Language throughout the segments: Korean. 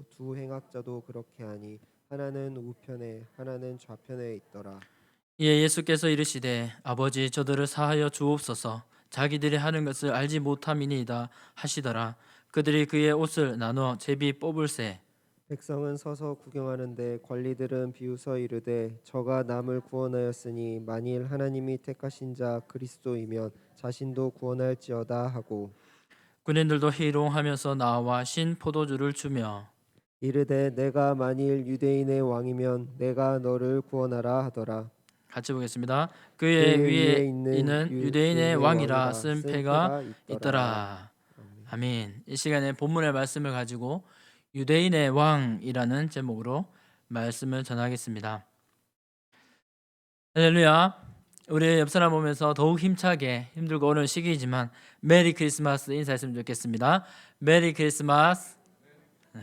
또 두 행악자도 그렇게 하니 하나는 우편에 하나는 좌편에 있더라. 이에 예수께서 이르시되 아버지 저들을 사하여 주옵소서 자기들이 하는 것을 알지 못함이니이다 하시더라. 그들이 그의 옷을 나눠 제비 뽑을새. 백성은 서서 구경하는데 관리들은 비웃어 이르되 저가 남을 구원하였으니 만일 하나님이 택하신 자 그리스도이면 자신도 구원할지어다 하고 군인들도 희롱하면서 나와 신 포도주를 주며 이르되 내가 만일 유대인의 왕이면 내가 너를 구원하라 하더라. 같이 보겠습니다. 그의 그의 위에 위에 있는 이는 유대인의 유대인의 왕이라 왕이라 쓴 쓴 패가 패가 있더라. 있더라. 아멘. 아멘. 이 시간에 본문의 말씀을 가지고 유대인의 왕이라는 제목으로 말씀을 전하겠습니다. 할렐루야. 우리 옆 사람 보면서 더욱 힘차게 힘들고 어려운 시기이지만 메리 크리스마스 인사했으면 좋겠습니다. 메리 크리스마스. 네,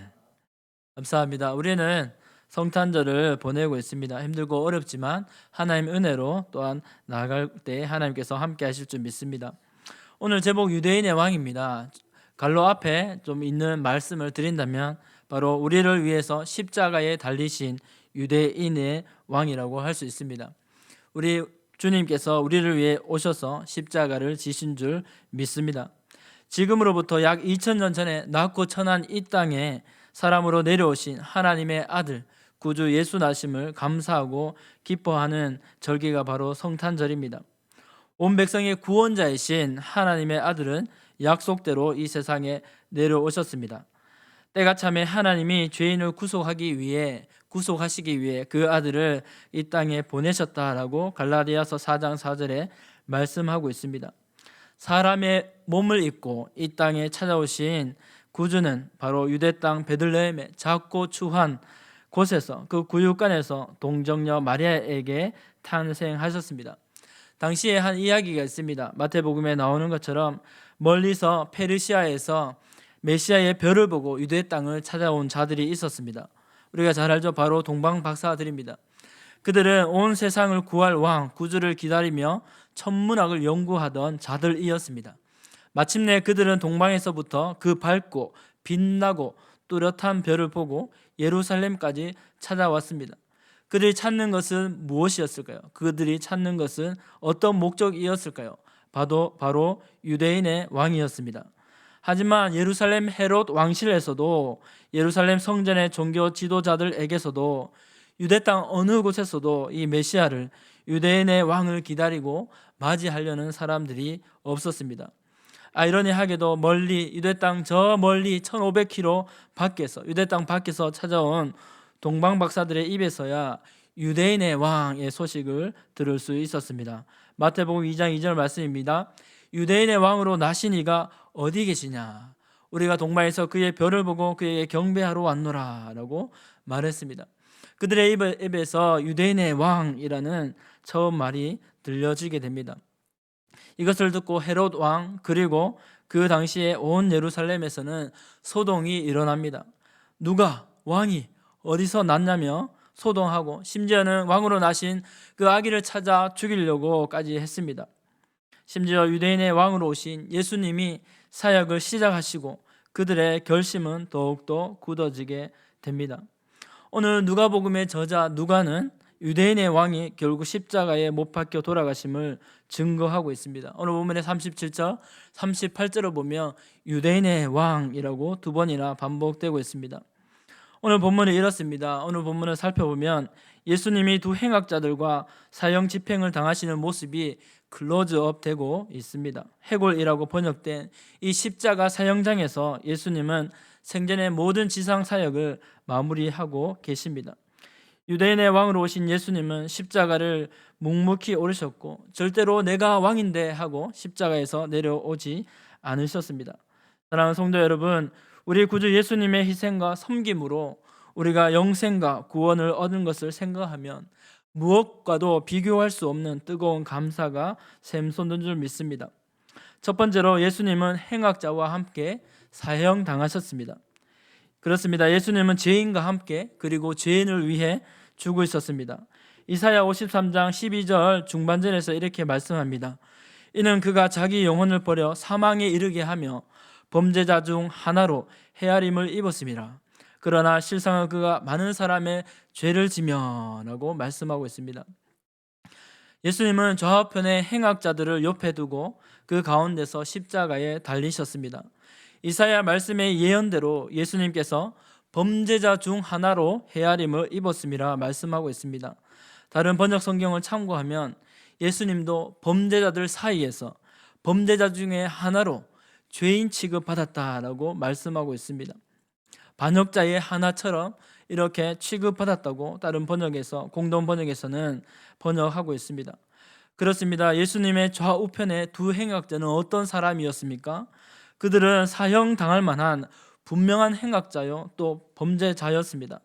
감사합니다. 우리는 성탄절을 보내고 있습니다. 힘들고 어렵지만 하나님 은혜로 또한 나아갈 때 하나님께서 함께 하실 줄 믿습니다. 오늘 제목 유대인의 왕입니다. 갈로 앞에 좀 있는 말씀을 드린다면 바로 우리를 위해서 십자가에 달리신 유대인의 왕이라고 할 수 있습니다. 우리 주님께서 우리를 위해 오셔서 십자가를 지신 줄 믿습니다. 지금으로부터 약 2000년 전에 낮고 천한 이 땅에 사람으로 내려오신 하나님의 아들 구주 예수 나심을 감사하고 기뻐하는 절기가 바로 성탄절입니다. 온 백성의 구원자이신 하나님의 아들은 약속대로 이 세상에 내려오셨습니다. 때가 참에 하나님이 죄인을 구속하시기 위해 그 아들을 이 땅에 보내셨다라고 갈라디아서 4장 4절에 말씀하고 있습니다. 사람의 몸을 입고 이 땅에 찾아오신 구주는 바로 유대 땅 베들레헴의 작고 추한 곳에서 그 구육간에서 동정녀 마리아에게 탄생하셨습니다. 당시에 한 이야기가 있습니다. 마태복음에 나오는 것처럼 멀리서 페르시아에서 메시아의 별을 보고 유대 땅을 찾아온 자들이 있었습니다. 우리가 잘 알죠. 바로 동방 박사들입니다. 그들은 온 세상을 구할 왕 구주를 기다리며 천문학을 연구하던 자들이었습니다. 마침내 그들은 동방에서부터 그 밝고 빛나고 뚜렷한 별을 보고 예루살렘까지 찾아왔습니다. 그들이 찾는 것은 무엇이었을까요? 그들이 찾는 것은 어떤 목적이었을까요? 바로 유대인의 왕이었습니다. 하지만 예루살렘 헤롯 왕실에서도 예루살렘 성전의 종교 지도자들에게서도 유대 땅 어느 곳에서도 이 메시아를 유대인의 왕을 기다리고 맞이하려는 사람들이 없었습니다. 아이러니하게도 멀리 유대 땅 저 멀리 1500km 밖에서 유대 땅 밖에서 찾아온 동방 박사들의 입에서야 유대인의 왕의 소식을 들을 수 있었습니다. 마태복음 2장 2절 말씀입니다. 유대인의 왕으로 나신 이가 어디 계시냐? 우리가 동방에서 그의 별을 보고 그에게 경배하러 왔노라 라고 말했습니다. 그들의 입에서 유대인의 왕이라는 처음 말이 들려지게 됩니다. 이것을 듣고 헤롯 왕 그리고 그 당시에 온 예루살렘에서는 소동이 일어납니다. 누가 왕이 어디서 났냐며 소동하고 심지어는 왕으로 나신 그 아기를 찾아 죽이려고까지 했습니다. 심지어 유대인의 왕으로 오신 예수님이 사역을 시작하시고 그들의 결심은 더욱더 굳어지게 됩니다. 오늘 누가복음의 저자 누가는 유대인의 왕이 결국 십자가에 못 박혀 돌아가심을 증거하고 있습니다. 오늘 본문의 37절, 38절을 보면 유대인의 왕이라고 두 번이나 반복되고 있습니다. 오늘 본문은 이렇습니다. 오늘 본문을 살펴보면 예수님이 두 행악자들과 사형 집행을 당하시는 모습이 클로즈업 되고 있습니다. 해골이라고 번역된 이 십자가 사형장에서 예수님은 생전의 모든 지상 사역을 마무리하고 계십니다. 유대인의 왕으로 오신 예수님은 십자가를 묵묵히 오르셨고 절대로 내가 왕인데 하고 십자가에서 내려오지 않으셨습니다. 사랑하는 성도 여러분, 우리 구주 예수님의 희생과 섬김으로 우리가 영생과 구원을 얻은 것을 생각하면 무엇과도 비교할 수 없는 뜨거운 감사가 샘솟는 줄 믿습니다. 첫 번째로 예수님은 행악자와 함께 사형당하셨습니다. 그렇습니다. 예수님은 죄인과 함께 그리고 죄인을 위해 죽으셨습니다. 이사야 53장 12절 중반절에서 이렇게 말씀합니다. 이는 그가 자기 영혼을 버려 사망에 이르게 하며 범죄자 중 하나로 헤아림을 입었음이라. 그러나 실상은 그가 많은 사람의 죄를 지며 라고 말씀하고 있습니다. 예수님은 좌우편의 행악자들을 옆에 두고 그 가운데서 십자가에 달리셨습니다. 이사야 말씀의 예언대로 예수님께서 범죄자 중 하나로 헤아림을 입었음이라 말씀하고 있습니다. 다른 번역 성경을 참고하면 예수님도 범죄자들 사이에서 범죄자 중에 하나로 죄인 취급받았다라고 말씀하고 있습니다. 반역자의 하나처럼 이렇게 취급받았다고 다른 번역에서, 공동 번역에서는 번역하고 있습니다. 그렇습니다. 예수님의 좌우편의 두 행악자는 어떤 사람이었습니까? 그들은 사형당할 만한 분명한 행악자요 또 범죄자였습니다.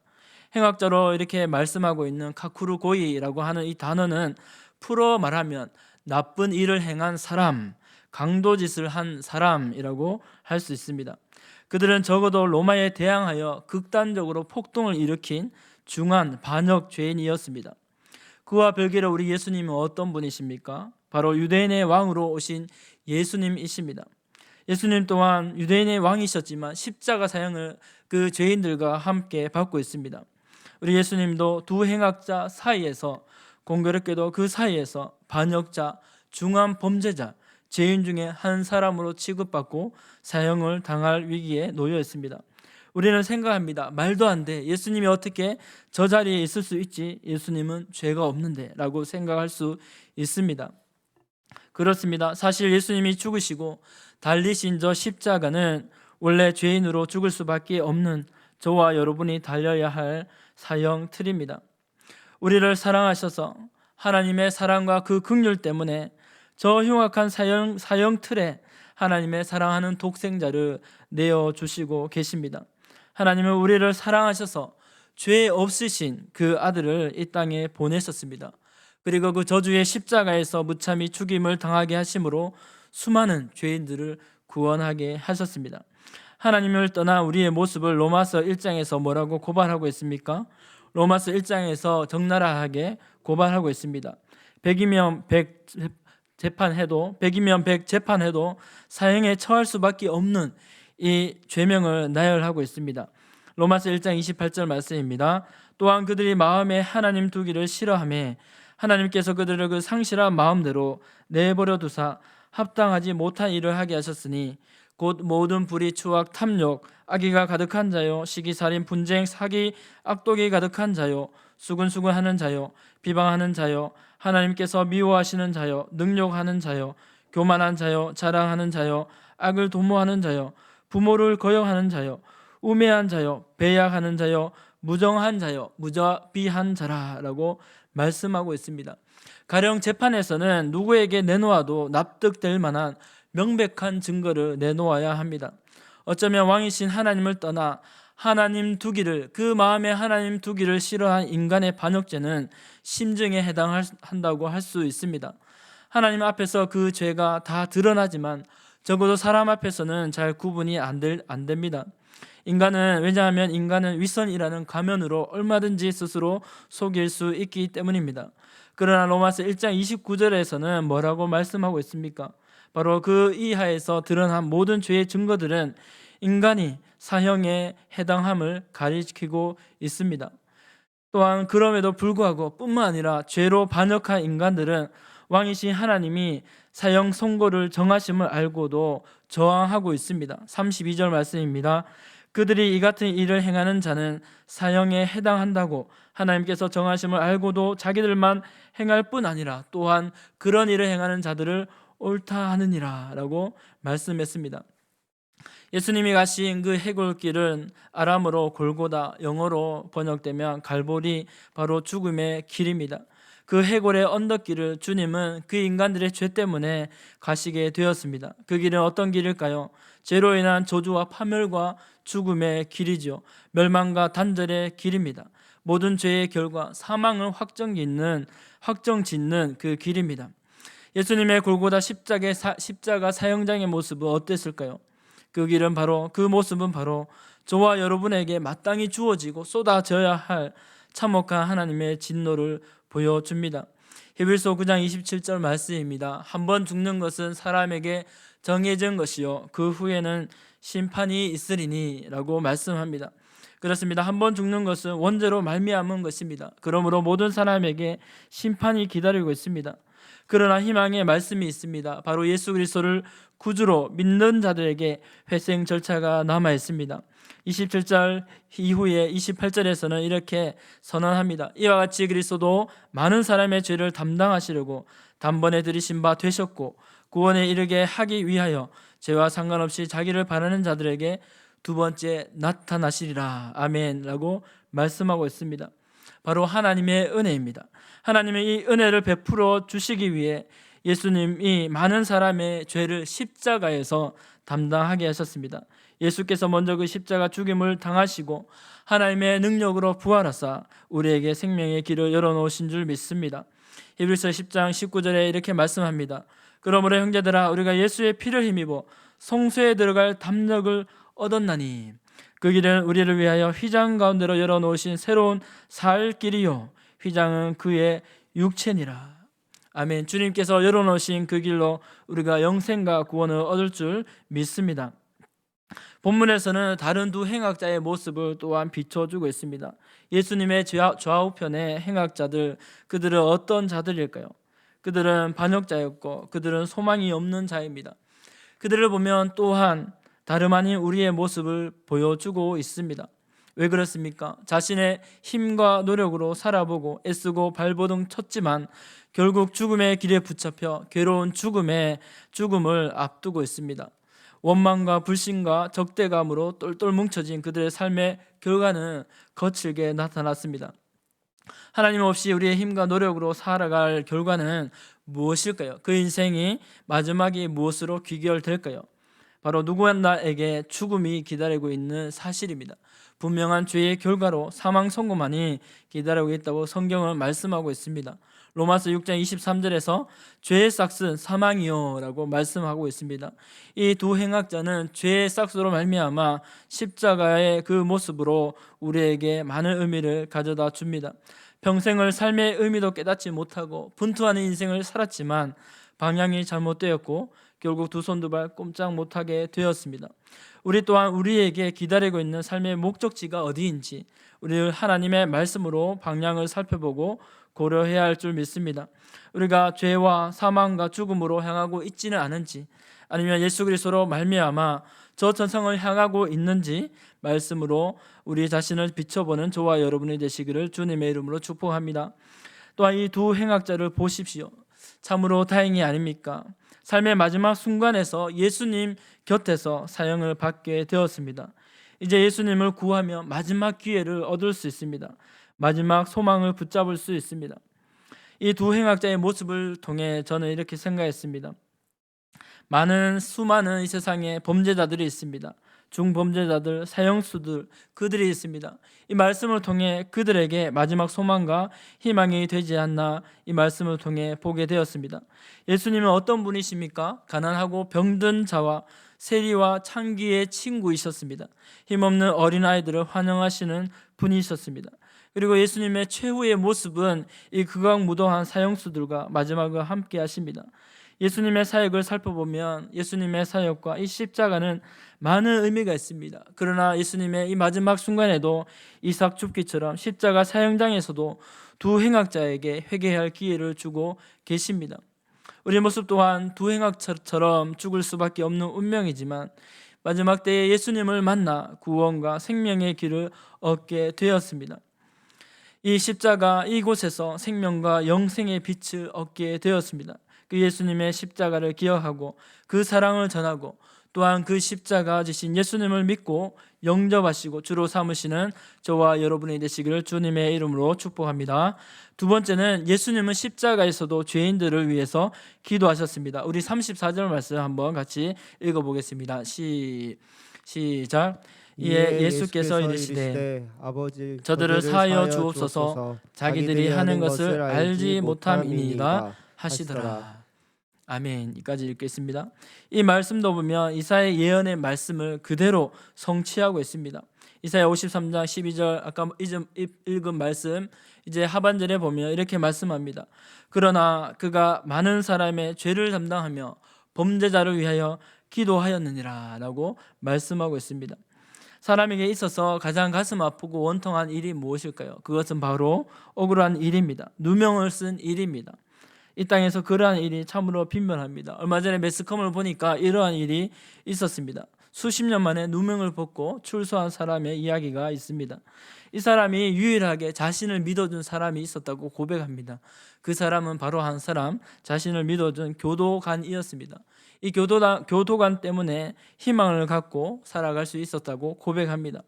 행악자로 이렇게 말씀하고 있는 카쿠르고이라고 하는 이 단어는 풀어 말하면 나쁜 일을 행한 사람, 강도짓을 한 사람이라고 할 수 있습니다. 그들은 적어도 로마에 대항하여 극단적으로 폭동을 일으킨 중한 반역 죄인이었습니다. 그와 별개로 우리 예수님은 어떤 분이십니까? 바로 유대인의 왕으로 오신 예수님이십니다. 예수님 또한 유대인의 왕이셨지만 십자가 사형을 그 죄인들과 함께 받고 있습니다. 우리 예수님도 두 행악자 사이에서, 공교롭게도 그 사이에서 반역자, 중한 범죄자, 죄인 중에 한 사람으로 취급받고 사형을 당할 위기에 놓여 있습니다. 우리는 생각합니다. 말도 안 돼. 예수님이 어떻게 저 자리에 있을 수 있지? 예수님은 죄가 없는데 라고 생각할 수 있습니다. 그렇습니다. 사실 예수님이 죽으시고 달리신 저 십자가는 원래 죄인으로 죽을 수밖에 없는 저와 여러분이 달려야 할 사형 틀입니다. 우리를 사랑하셔서 하나님의 사랑과 그 긍휼 때문에 저 흉악한 사형 틀에 하나님의 사랑하는 독생자를 내어주시고 계십니다. 하나님은 우리를 사랑하셔서 죄 없으신 그 아들을 이 땅에 보내셨습니다. 그리고 그 저주의 십자가에서 무참히 죽임을 당하게 하심으로 수많은 죄인들을 구원하게 하셨습니다. 하나님을 떠난 우리의 모습을 로마서 1장에서 뭐라고 고발하고 있습니까? 로마서 1장에서 적나라하게 고발하고 있습니다. 100이면 100 재판해도 100이면 100 재판해도 사형에 처할 수밖에 없는 이 죄명을 나열하고 있습니다. 로마서 1장 28절 말씀입니다. 또한 그들이 마음에 하나님 두기를 싫어하며 하나님께서 그들을 그 상실한 마음대로 내버려 두사 합당하지 못한 일을 하게 하셨으니 곧 모든 불의, 추악, 탐욕, 악의가 가득한 자요, 시기살인, 분쟁, 사기, 악독이 가득한 자요, 수근수근하는 자요, 비방하는 자요, 하나님께서 미워하시는 자요, 능욕하는 자요, 교만한 자요, 자랑하는 자요, 악을 도모하는 자요, 부모를 거역하는 자요, 우매한 자요, 배약하는 자요, 무정한 자요, 무자비한 자라라고 말씀하고 있습니다. 가령 재판에서는 누구에게 내놓아도 납득될 만한 명백한 증거를 내놓아야 합니다. 어쩌면 왕이신 하나님을 떠나 하나님 두기를, 그 마음에 하나님 두기를 싫어한 인간의 반역죄는 심증에 해당한다고 할 수 있습니다. 하나님 앞에서 그 죄가 다 드러나지만 적어도 사람 앞에서는 잘 구분이 안 됩니다. 왜냐하면 인간은 윗선이라는 가면으로 얼마든지 스스로 속일 수 있기 때문입니다. 그러나 로마서 1장 29절에서는 뭐라고 말씀하고 있습니까? 바로 그 이하에서 드러난 모든 죄의 증거들은 인간이 사형에 해당함을 가리키고 있습니다. 또한 그럼에도 불구하고 뿐만 아니라 죄로 반역한 인간들은 왕이신 하나님이 사형 선고를 정하심을 알고도 저항하고 있습니다. 32절 말씀입니다. 그들이 이 같은 일을 행하는 자는 사형에 해당한다고 하나님께서 정하심을 알고도 자기들만 행할 뿐 아니라 또한 그런 일을 행하는 자들을 옳다 하느니라 라고 말씀했습니다. 예수님이 가신 그 해골길은 아람어로 골고다, 영어로 번역되면 갈보리, 바로 죽음의 길입니다. 그 해골의 언덕길을 주님은 그 인간들의 죄 때문에 가시게 되었습니다. 그 길은 어떤 길일까요? 죄로 인한 저주와 파멸과 죽음의 길이죠. 멸망과 단절의 길입니다. 모든 죄의 결과 사망을 확정짓는 그 길입니다. 예수님의 골고다 십자가 사형장의 모습은 어땠을까요? 그 모습은 바로 저와 여러분에게 마땅히 주어지고 쏟아져야 할 참혹한 하나님의 진노를 보여줍니다. 히브리서 9장 27절 말씀입니다. 한번 죽는 것은 사람에게 정해진 것이요 그 후에는 심판이 있으리니 라고 말씀합니다. 그렇습니다. 한 번 죽는 것은 원죄로 말미암은 것입니다. 그러므로 모든 사람에게 심판이 기다리고 있습니다. 그러나 희망의 말씀이 있습니다. 바로 예수 그리스도를 구주로 믿는 자들에게 회생 절차가 남아 있습니다. 27절 이후에 28절에서는 이렇게 선언합니다. 이와 같이 그리스도도 많은 사람의 죄를 담당하시려고 단번에 들이신 바 되셨고 구원에 이르게 하기 위하여 죄와 상관없이 자기를 바라는 자들에게 두 번째 나타나시리라. 아멘라고 말씀하고 있습니다. 바로 하나님의 은혜입니다. 하나님의 이 은혜를 베풀어 주시기 위해 예수님이 많은 사람의 죄를 십자가에서 담당하게 하셨습니다. 예수께서 먼저 그 십자가 죽임을 당하시고 하나님의 능력으로 부활하사 우리에게 생명의 길을 열어놓으신 줄 믿습니다. 히브리서 10장 19절에 이렇게 말씀합니다. 그러므로 형제들아 우리가 예수의 피를 힘입어 성소에 들어갈 담력을 얻었나니 그 길은 우리를 위하여 휘장 가운데로 열어놓으신 새로운 살 길이요 휘장은 그의 육체니라. 아멘. 주님께서 열어놓으신 그 길로 우리가 영생과 구원을 얻을 줄 믿습니다. 본문에서는 다른 두 행악자의 모습을 또한 비춰주고 있습니다. 예수님의 좌우편의 행악자들, 그들은 어떤 자들일까요? 그들은 반역자였고 그들은 소망이 없는 자입니다. 그들을 보면 또한 다름 아닌 우리의 모습을 보여주고 있습니다. 왜 그렇습니까? 자신의 힘과 노력으로 살아보고 애쓰고 발버둥 쳤지만 결국 죽음의 길에 붙잡혀 괴로운 죽음을 앞두고 있습니다. 원망과 불신과 적대감으로 똘똘 뭉쳐진 그들의 삶의 결과는 거칠게 나타났습니다. 하나님 없이 우리의 힘과 노력으로 살아갈 결과는 무엇일까요? 그 인생이 마지막이 무엇으로 귀결될까요? 바로 누구나에게 죽음이 기다리고 있는 사실입니다. 분명한 죄의 결과로 사망 선고만이 기다리고 있다고 성경은 말씀하고 있습니다. 로마서 6장 23절에서 죄의 싹은 사망이요 라고 말씀하고 있습니다. 이 두 행악자는 죄의 싹으로 말미암아 십자가의 그 모습으로 우리에게 많은 의미를 가져다 줍니다. 평생을 삶의 의미도 깨닫지 못하고 분투하는 인생을 살았지만 방향이 잘못되었고 결국 두 손 두 발 꼼짝 못하게 되었습니다. 우리 또한 우리에게 기다리고 있는 삶의 목적지가 어디인지 우리를 하나님의 말씀으로 방향을 살펴보고 고려해야 할 줄 믿습니다. 우리가 죄와 사망과 죽음으로 향하고 있지는 않은지 아니면 예수 그리스도로 말미암아 저 천성을 향하고 있는지 말씀으로 우리 자신을 비춰보는 저와 여러분이 되시기를 주님의 이름으로 축복합니다. 또한 이 두 행악자를 보십시오. 참으로 다행이 아닙니까? 삶의 마지막 순간에서 예수님 곁에서 사형을 받게 되었습니다. 이제 예수님을 구하며 마지막 기회를 얻을 수 있습니다. 마지막 소망을 붙잡을 수 있습니다. 이 두 행악자의 모습을 통해 저는 이렇게 생각했습니다. 수많은 이 세상에 범죄자들이 있습니다. 중범죄자들, 사형수들, 그들이 있습니다. 이 말씀을 통해 그들에게 마지막 소망과 희망이 되지 않나 이 말씀을 통해 보게 되었습니다. 예수님은 어떤 분이십니까? 가난하고 병든 자와 세리와 창기의 친구이셨습니다. 힘없는 어린아이들을 환영하시는 분이셨습니다. 그리고 예수님의 최후의 모습은 이 극악무도한 사형수들과 마지막을 함께 하십니다. 예수님의 사역을 살펴보면 예수님의 사역과 이 십자가는 많은 의미가 있습니다. 그러나 예수님의 이 마지막 순간에도 이삭 줍기처럼 십자가 사형장에서도 두 행악자에게 회개할 기회를 주고 계십니다. 우리의 모습 또한 두 행악처럼 죽을 수밖에 없는 운명이지만 마지막 때에 예수님을 만나 구원과 생명의 길을 얻게 되었습니다. 이 십자가 이곳에서 생명과 영생의 빛을 얻게 되었습니다. 그 예수님의 십자가를 기억하고 그 사랑을 전하고 또한 그 십자가 지신 예수님을 믿고 영접하시고 주로 삼으시는 저와 여러분이 되시기를 주님의 이름으로 축복합니다. 두 번째는 예수님은 십자가에서도 죄인들을 위해서 기도하셨습니다. 우리 34절 말씀 한번 같이 읽어보겠습니다. 시작. 이에 예수께서 이르시되 아버지 저들을 사하여 주옵소서 자기들이 하는 것을 알지 못함이니이다 하시더라. 아멘. 이까지 읽겠습니다. 이 말씀도 보면 이사야의 예언의 말씀을 그대로 성취하고 있습니다. 이사야 53장 12절 아까 읽은 말씀 이제 하반절에 보면 이렇게 말씀합니다. 그러나 그가 많은 사람의 죄를 담당하며 범죄자를 위하여 기도하였느니라 라고 말씀하고 있습니다. 사람에게 있어서 가장 가슴 아프고 원통한 일이 무엇일까요? 그것은 바로 억울한 일입니다. 누명을 쓴 일입니다. 이 땅에서 그러한 일이 참으로 빈번합니다. 얼마 전에 매스컴을 보니까 이러한 일이 있었습니다. 수십 년 만에 누명을 벗고 출소한 사람의 이야기가 있습니다. 이 사람이 유일하게 자신을 믿어준 사람이 있었다고 고백합니다. 그 사람은 바로 한 사람, 자신을 믿어준 교도관이었습니다. 이 교도관 때문에 희망을 갖고 살아갈 수 있었다고 고백합니다.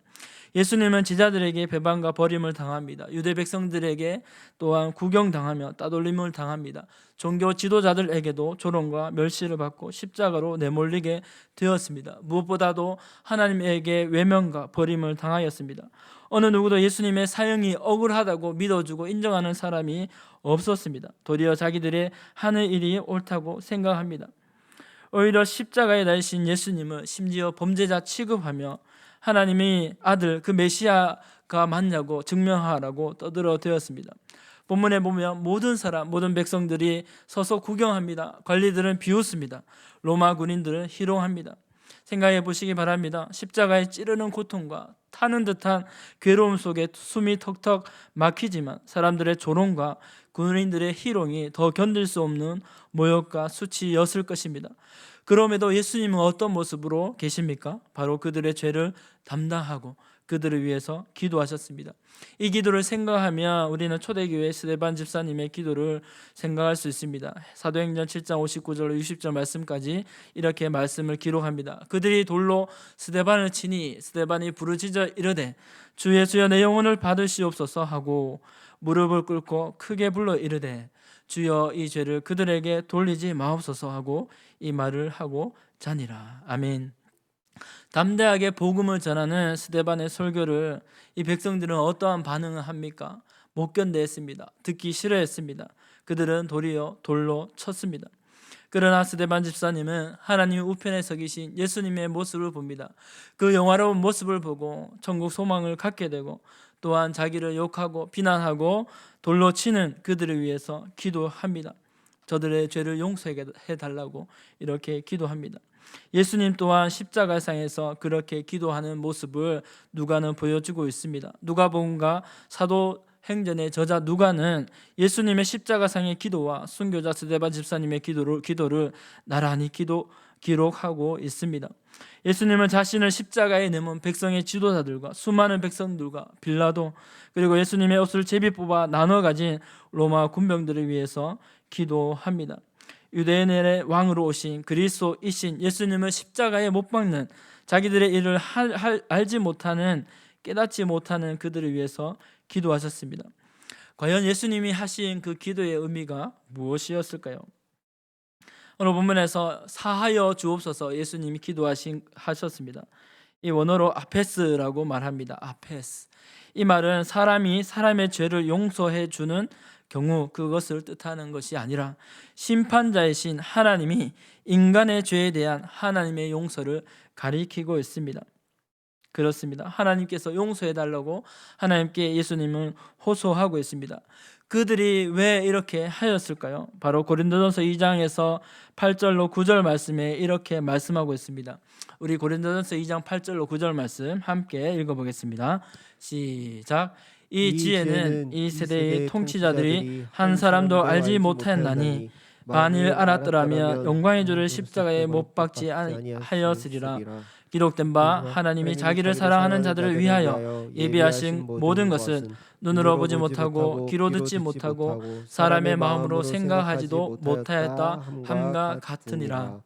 예수님은 제자들에게 배반과 버림을 당합니다. 유대 백성들에게 또한 구경당하며 따돌림을 당합니다. 종교 지도자들에게도 조롱과 멸시를 받고 십자가로 내몰리게 되었습니다. 무엇보다도 하나님에게 외면과 버림을 당하였습니다. 어느 누구도 예수님의 사형이 억울하다고 믿어주고 인정하는 사람이 없었습니다. 도리어 자기들의 하는 일이 옳다고 생각합니다. 오히려 십자가에 달리신 예수님은 심지어 범죄자 취급하며 하나님의 아들 그 메시아가 맞냐고 증명하라고 떠들어대었습니다. 본문에 보면 모든 백성들이 서서 구경합니다. 관리들은 비웃습니다. 로마 군인들은 희롱합니다. 생각해 보시기 바랍니다. 십자가에 찌르는 고통과 타는 듯한 괴로움 속에 숨이 턱턱 막히지만 사람들의 조롱과 군인들의 희롱이 더 견딜 수 없는 모욕과 수치였을 것입니다. 그럼에도 예수님은 어떤 모습으로 계십니까? 바로 그들의 죄를 담당하고 그들을 위해서 기도하셨습니다. 이 기도를 생각하면 우리는 초대교회 스데반 집사님의 기도를 생각할 수 있습니다. 사도행전 7장 59절로 60절 말씀까지 이렇게 말씀을 기록합니다. 그들이 돌로 스데반을 치니 스데반이 부르짖어 이르되 주 예수여 내 영혼을 받으시옵소서 하고 무릎을 꿇고 크게 불러 이르되 주여 이 죄를 그들에게 돌리지 마옵소서 하고 이 말을 하고 자니라. 아멘. 담대하게 복음을 전하는 스데반의 설교를 이 백성들은 어떠한 반응을 합니까? 못 견뎌했습니다. 듣기 싫어했습니다. 그들은 도리어 돌로 쳤습니다. 그러나 스데반 집사님은 하나님 우편에 서 계신 예수님의 모습을 봅니다. 그 영화로운 모습을 보고 천국 소망을 갖게 되고 또한 자기를 욕하고 비난하고 돌로 치는 그들을 위해서 기도합니다. 저들의 죄를 용서해 달라고 이렇게 기도합니다. 예수님 또한 십자가상에서 그렇게 기도하는 모습을 누가는 보여주고 있습니다. 누가복음과 사도행전의 저자 누가는 예수님의 십자가상의 기도와 순교자 스데반 집사님의 기도를 나란히 기록하고 있습니다. 예수님은 자신을 십자가에 내몬 백성의 지도자들과 수많은 백성들과 빌라도 그리고 예수님의 옷을 제비 뽑아 나눠 가진 로마 군병들을 위해서 기도합니다. 유대인의 왕으로 오신 그리스도이신 예수님을 십자가에 못 박는 자기들의 일을 알지 못하는 깨닫지 못하는 그들을 위해서 기도하셨습니다. 과연 예수님이 하신 그 기도의 의미가 무엇이었을까요? 오늘 본문에서 사하여 주옵소서 예수님이 기도하셨습니다. 이 원어로 아페스라고 말합니다. 아페스. 이 말은 사람이 사람의 죄를 용서해 주는 경우 그것을 뜻하는 것이 아니라 심판자이신 하나님이 인간의 죄에 대한 하나님의 용서를 가리키고 있습니다. 그렇습니다. 하나님께서 용서해 달라고 하나님께 예수님은 호소하고 있습니다. 그들이 왜 이렇게 하였을까요? 바로 고린도전서 2장에서 8절로 9절 말씀에 이렇게 말씀하고 있습니다. 우리 고린도전서 2장 8절로 9절 말씀 함께 읽어보겠습니다. 시작. 이 지혜는 이 세대의 통치자들이 한 사람도 알지 못하였나니 만일 알았더라면 영광의 주를 십자가에 못 박지 아니하였으리라. 기록된 바 하나님이 자기를 사랑하는 자들을 위하여 예비하신 모든 것은 눈으로 보지 못하고 귀로 듣지 못하고 사람의 마음으로 생각하지도 못하였다 함과 같으니라.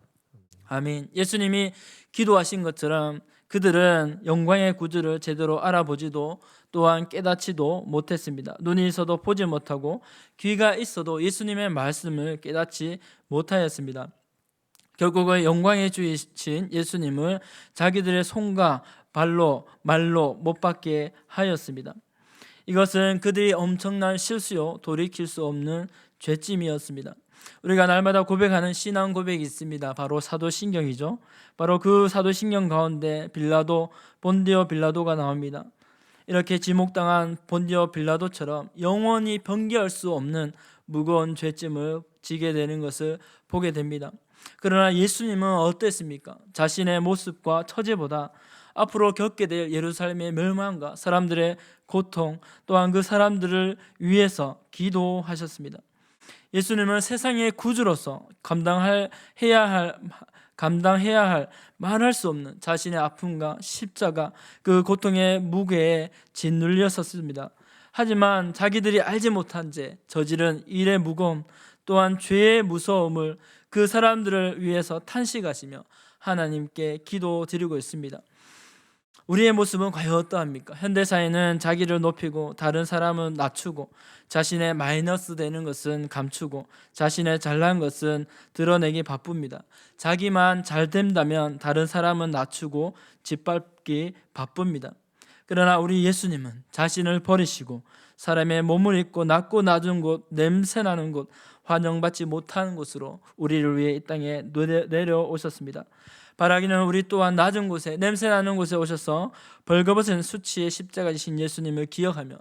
아멘. 예수님이 기도하신 것처럼 그들은 영광의 구주를 제대로 알아보지도 또한 깨닫지도 못했습니다. 눈이 있어도 보지 못하고 귀가 있어도 예수님의 말씀을 깨닫지 못하였습니다. 결국은 영광의 주이신 예수님을 자기들의 손과 발로 말로 못 박게 하였습니다. 이것은 그들이 엄청난 실수요 돌이킬 수 없는 죄짐이었습니다. 우리가 날마다 고백하는 신앙 고백이 있습니다. 바로 사도신경이죠. 바로 그 사도신경 가운데 본디오 빌라도가 나옵니다. 이렇게 지목당한 본디오 빌라도처럼 영원히 변개할 수 없는 무거운 죄짐을 지게 되는 것을 보게 됩니다. 그러나 예수님은 어땠습니까? 자신의 모습과 처지보다 앞으로 겪게 될 예루살렘의 멸망과 사람들의 고통, 또한 그 사람들을 위해서 기도하셨습니다. 예수님은 세상의 구주로서 감당해야 할 말할 수 없는 자신의 아픔과 십자가, 그 고통의 무게에 짓눌려 섰습니다. 하지만 자기들이 알지 못한 죄, 저지른 일의 무거움, 또한 죄의 무서움을 그 사람들을 위해서 탄식하시며 하나님께 기도드리고 있습니다. 우리의 모습은 과연 어떠합니까? 현대사회는 자기를 높이고 다른 사람은 낮추고, 자신의 마이너스 되는 것은 감추고, 자신의 잘난 것은 드러내기 바쁩니다. 자기만 잘 된다면 다른 사람은 낮추고 짓밟기 바쁩니다. 그러나 우리 예수님은 자신을 버리시고 사람의 몸을 입고 낮고 낮은 곳, 냄새나는 곳, 환영받지 못하는 곳으로 우리를 위해 이 땅에 내려오셨습니다. 바라기는 우리 또한 낮은 곳에, 냄새나는 곳에 오셔서 벌거벗은 수치의 십자가 지신 예수님을 기억하며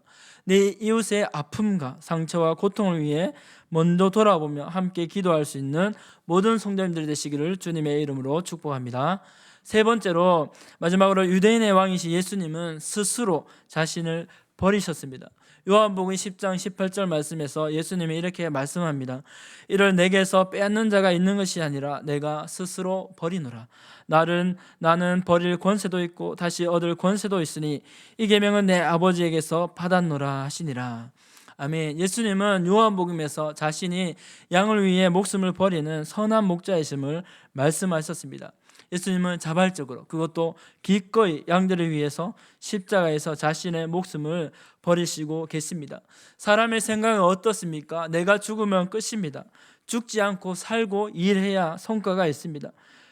내 이웃의 아픔과 상처와 고통을 위해 먼저 돌아보며 함께 기도할 수 있는 모든 성도님들이 되시기를 주님의 이름으로 축복합니다. 세 번째로, 마지막으로 유대인의 왕이신 예수님은 스스로 자신을 버리셨습니다. 요한복음 10장 18절 말씀에서 예수님이 이렇게 말씀합니다. 이를 내게서 빼앗는 자가 있는 것이 아니라 내가 스스로 버리노라. 나는 버릴 권세도 있고 다시 얻을 권세도 있으니 이 계명은 내 아버지에게서 받았노라 하시니라. 아멘. 예수님은 요한복음에서 자신이 양을 위해 목숨을 버리는 선한 목자이심을 말씀하셨습니다. 예수님은 자발적으로, 그것도 기꺼이 양들을 위해서 십자가에서 자신의 목숨을 버리시고 계십니다. 사람의 생각은 어떻습니까? 내가 죽으면 끝입니다. 죽지 않고 살고 일해야 성과가 있습니다.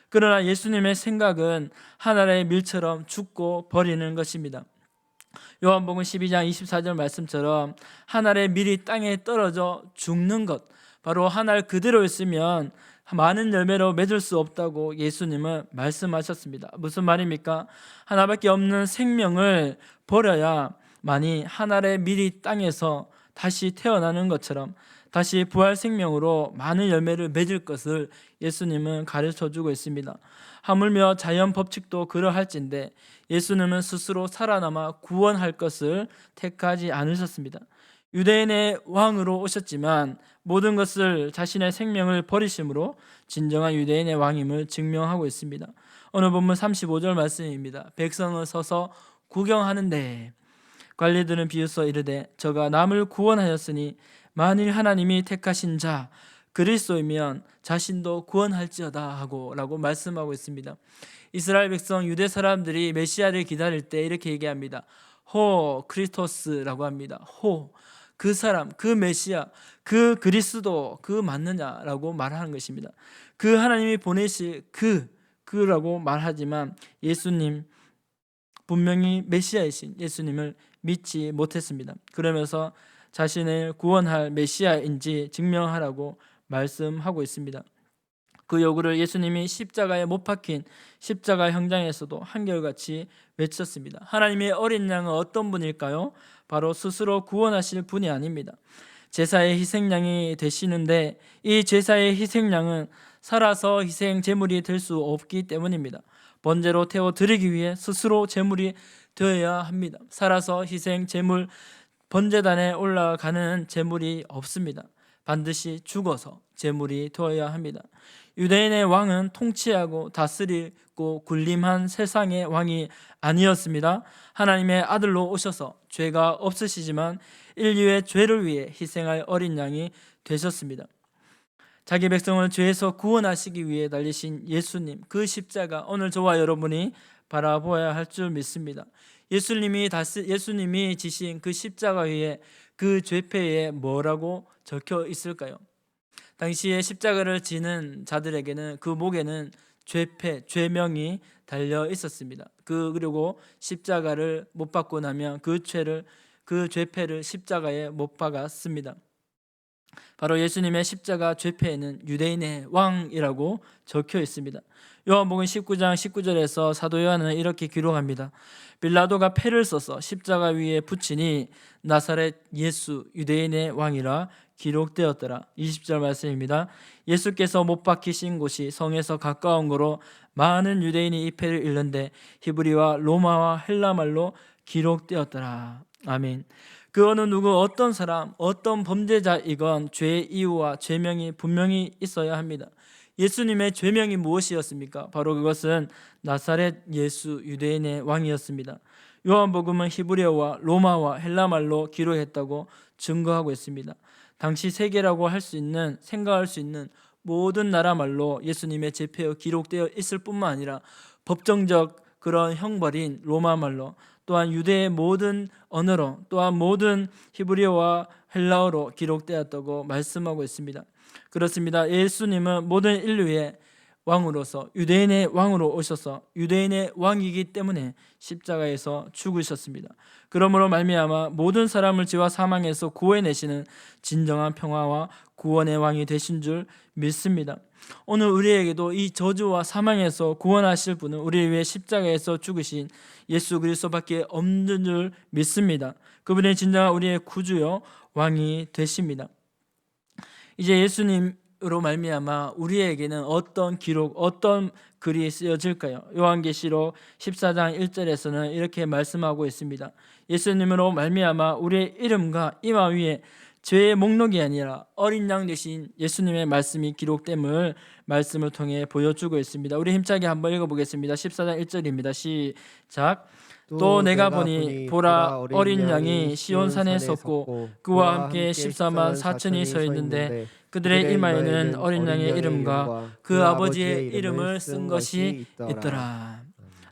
그러나 예수님의 생각은 하늘의 밀처럼 죽고 버리는 것입니다. 요한복음 12장 24절 말씀처럼 하늘의 밀이 땅에 떨어져 죽는 것, 바로 하늘 그대로 있으면 많은 열매로 맺을 수 없다고 예수님은 말씀하셨습니다. 무슨 말입니까? 하나밖에 없는 생명을 버려야 만이 하늘의 밀이 땅에서 다시 태어나는 것처럼 다시 부활 생명으로 많은 열매를 맺을 것을 예수님은 가르쳐주고 있습니다. 하물며 자연 법칙도 그러할진데 예수님은 스스로 살아남아 구원할 것을 택하지 않으셨습니다. 유대인의 왕으로 오셨지만 모든 것을, 자신의 생명을 버리심으로 진정한 유대인의 왕임을 증명하고 있습니다. 오늘 본문 35절 말씀입니다. 백성을 서서 구경하는데 관리들은 비웃어 이르되 저가 남을 구원하였으니 만일 하나님이 택하신 자 그리스도이면 자신도 구원할지어다 라고 말씀하고 있습니다. 이스라엘 백성, 유대 사람들이 메시아를 기다릴 때 이렇게 얘기합니다. 호 크리스토스라고 합니다. 호, 그 사람, 그 메시아, 그 그리스도, 그 맞느냐라고 말하는 것입니다. 그 하나님이 보내실 그라고 말하지만 예수님, 분명히 메시아이신 예수님을 믿지 못했습니다. 그러면서 자신을 구원할 메시아인지 증명하라고 말씀하고 있습니다. 그 요구를 예수님이 십자가에 못 박힌 십자가 현장에서도 한결같이 외쳤습니다. 하나님의 어린 양은 어떤 분일까요? 바로 스스로 구원하실 분이 아닙니다. 제사의 희생양이 되시는데 이 제사의 희생양은 살아서 희생 제물이 될 수 없기 때문입니다. 번제로 태워 드리기 위해 스스로 제물이 되어야 합니다. 살아서 희생 제물, 번제단에 올라가는 제물이 없습니다. 반드시 죽어서 제물이 되어야 합니다. 유대인의 왕은 통치하고 다스리고 군림한 세상의 왕이 아니었습니다. 하나님의 아들로 오셔서 죄가 없으시지만 인류의 죄를 위해 희생할 어린 양이 되셨습니다. 자기 백성을 죄에서 구원하시기 위해 달리신 예수님, 그 십자가, 오늘 저와 여러분이 바라보아야 할 줄 믿습니다. 예수님이 지신 그 십자가 위에, 그 죄패에 뭐라고 적혀 있을까요? 당시에 십자가를 지는 자들에게는 그 목에는 죄패, 죄명이 달려 있었습니다. 그리고 십자가를 못 박고 나면 그 죄패를 십자가에 못 박았습니다. 바로 예수님의 십자가 죄패에는 유대인의 왕이라고 적혀 있습니다. 요한복음 19장 19절에서 사도 요한은 이렇게 기록합니다. 빌라도가 패를 써서 십자가 위에 붙이니 나사렛 예수 유대인의 왕이라 기록되었더라. 20절 말씀입니다. 예수께서 못 박히신 곳이 성에서 가까운 거로 많은 유대인이 이 패를 읽는데 히브리와 로마와 헬라말로 기록되었더라. 아멘. 그 어느 누구 어떤 사람 어떤 범죄자이건 죄의 이유와 죄명이 분명히 있어야 합니다. 예수님의 죄명이 무엇이었습니까? 바로 그것은 나사렛 예수 유대인의 왕이었습니다. 요한복음은 히브리어와 로마와 헬라말로 기록했다고 증거하고 있습니다. 당시 세계라고 할 수 있는 생각할 수 있는 모든 나라 말로 예수님의 제패가 기록되어 있을 뿐만 아니라 법정적 그런 형벌인 로마 말로 또한 유대의 모든 언어로 또한 모든 히브리어와 헬라어로 기록되었다고 말씀하고 있습니다. 그렇습니다. 예수님은 모든 인류의 왕으로서 유대인의 왕으로 오셔서 유대인의 왕이기 때문에 십자가에서 죽으셨습니다. 그러므로 말미암아 모든 사람을 죄와 사망에서 구원해내시는 진정한 평화와 구원의 왕이 되신 줄 믿습니다. 오늘 우리에게도 이 저주와 사망에서 구원하실 분은 우리를 위해 십자가에서 죽으신 예수 그리스도밖에 없는 줄 믿습니다. 그분이 진정한 우리의 구주요 왕이 되십니다. 이제 예수님으로 말미암아 우리에게는 어떤 기록, 어떤 글이 쓰여질까요? 요한계시록 14장 1절에서는 이렇게 말씀하고 있습니다. 예수님으로 말미암아 우리의 이름과 이마 위에 죄의 목록이 아니라 어린 양 되신 예수님의 말씀이 기록됨을 말씀을 통해 보여주고 있습니다. 우리 힘차게 한번 읽어보겠습니다. 14장 1절입니다. 시작. 또 내가 보니 보라 어린 양이 시온산에 섰고 그와 함께 14만 4천이 서 있는데 그들의 이마에는 어린 양의 이름과 그 아버지의 이름을 쓴 것이 있더라.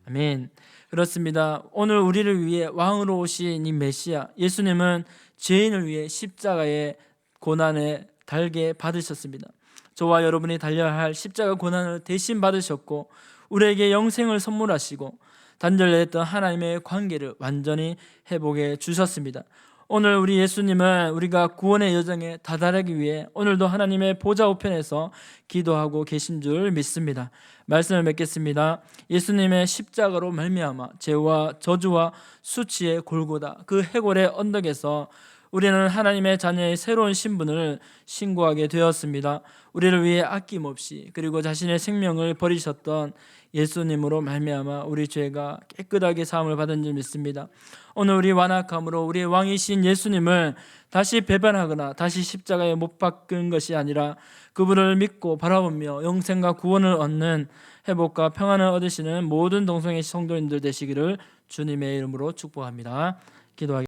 아멘. 그렇습니다. 오늘 우리를 위해 왕으로 오신 이 메시아 예수님은 죄인을 위해 십자가의 고난에 달게 받으셨습니다. 저와 여러분이 달려야 할 십자가 고난을 대신 받으셨고 우리에게 영생을 선물하시고 단절됐던 하나님의 관계를 완전히 회복해 주셨습니다. 오늘 우리 예수님은 우리가 구원의 여정에 다다르기 위해 오늘도 하나님의 보좌 우편에서 기도하고 계신 줄 믿습니다. 말씀을 맺겠습니다. 예수님의 십자가로 말미암아 죄와 저주와 수치의 골고다 그 해골의 언덕에서 우리는 하나님의 자녀의 새로운 신분을 신고하게 되었습니다. 우리를 위해 아낌없이 그리고 자신의 생명을 버리셨던 예수님으로 말미암아 우리 죄가 깨끗하게 사함을 받은 줄 믿습니다. 오늘 우리 완악함으로 우리의 왕이신 예수님을 다시 배반하거나 다시 십자가에 못 박은 것이 아니라 그분을 믿고 바라보며 영생과 구원을 얻는 회복과 평안을 얻으시는 모든 동성애 성도인들 되시기를 주님의 이름으로 축복합니다. 기도하겠습니다.